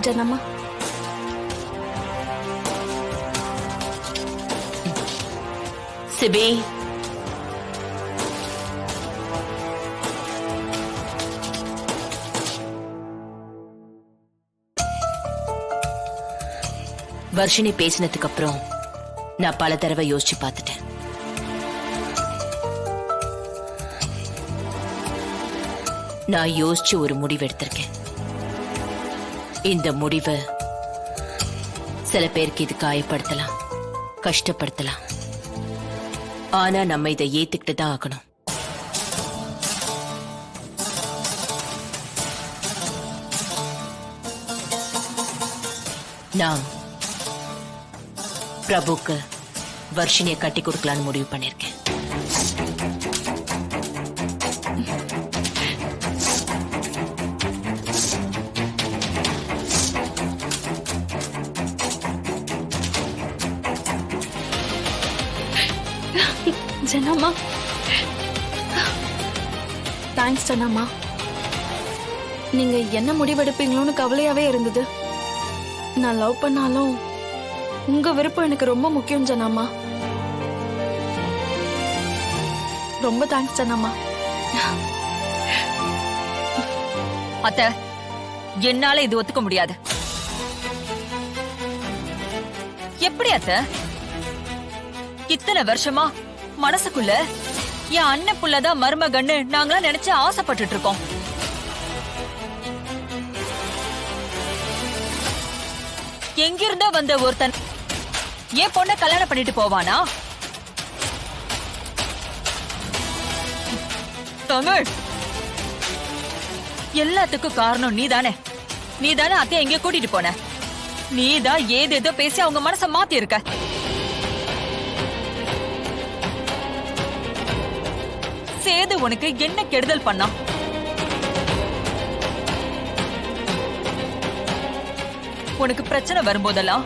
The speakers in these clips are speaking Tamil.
ஜனம்மா. சிபி, வர்ஷினி பேசினதுக்கு அப்புறம் நான் பல தடவை யோசிச்சு பார்த்துட்டேன். நான் யோசிச்சு ஒரு முடிவு எடுத்திருக்கேன். இந்த முடிவு சில பேருக்கு இது காயப்படுத்தலாம், கஷ்டப்படுத்தலாம். ஆனா நம்ம இதை ஏத்துக்கிட்டு தான் ஆகணும். நான் பிரபுக்கு வர்ஷினியை கட்டி கொடுக்கலான்னு முடிவு பண்ணிருக்கேன். ஜனம்மா, தேங்க்ஸ் ஜனம்மா. நீங்க என்ன முடிவெடுப்பீங்களோன்னு கவலையாவே இருந்தது. நான் லவ் பண்ணாலும் உங்க விருப்பம் எனக்கு ரொம்ப முக்கியம் ஜனம்மா. ரொம்ப தேங்க்ஸ் ஜனம்மா. அத்தை, என்னால இது ஒத்துக்க முடியாது. எப்படி அத்தை? இத்தனை வருஷமா மனசுக்குள்ள என் அண்ணன் புள்ளதான் மருமகன்னு நாங்களா நினைச்சு ஆசைப்பட்டுட்டு இருக்கோம். எங்கிருந்தோ வந்த ஒருத்தன் என் பொண்ண கல்யாணம் பண்ணிட்டு போவானா? தமிழ், எல்லாத்துக்கும் காரணம் நீதானே. நீதானே அத்தைய எங்க கூட்டிட்டு போன. நீதான் ஏதேதோ பேசி அவங்க மனச மாத்தி இருக்க. சேது உனக்கு என்ன கெடுதல் பண்ணா? உனக்கு பிரச்சனை வரும்போதெல்லாம்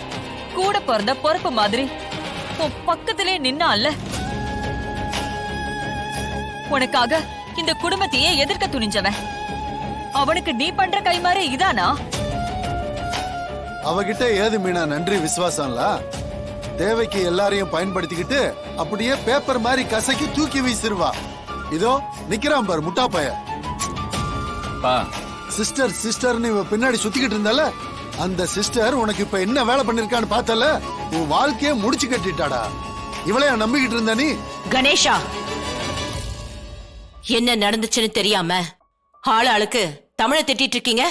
கூட பிறந்த பொறுப்பு மாதிரி உன் பக்கத்திலே நின்னால. உனக்காக இந்த குடும்பத்தையே எதிர்க்க துணிஞ்சவன் அவனுக்கு நீ பண்ற கைமாறே இதானா? அவகிட்ட ஏது மீனா நன்றி விசுவாசம்ல. தேவைக்கு எல்லாரையும் பயன்படுத்திக்கிட்டு அப்படியே பேப்பர் மாதிரி கசக்கி தூக்கி வீசிருவா. இதோ நிக்கிறான் பாரு முட்டா பைய. சிஸ்டர் சிஸ்டர்னு இவ பின்னாடி சுத்திக்கிட்டு இருந்தால, அந்த சிஸ்டர் உனக்கு இப்ப என்ன வேலை பண்ணிருக்கான்னு பார்த்தல. உன் வாழ்க்கைய முடிச்சு கட்டிட்டாடா. இவளையா நம்பிக்கிட்டு இருந்த நீ? கணேஷா, என்ன நடந்துச்சுன்னு தெரியாம ஆளாளுக்கு தமிழை திட்டிட்டு இருக்கீங்க.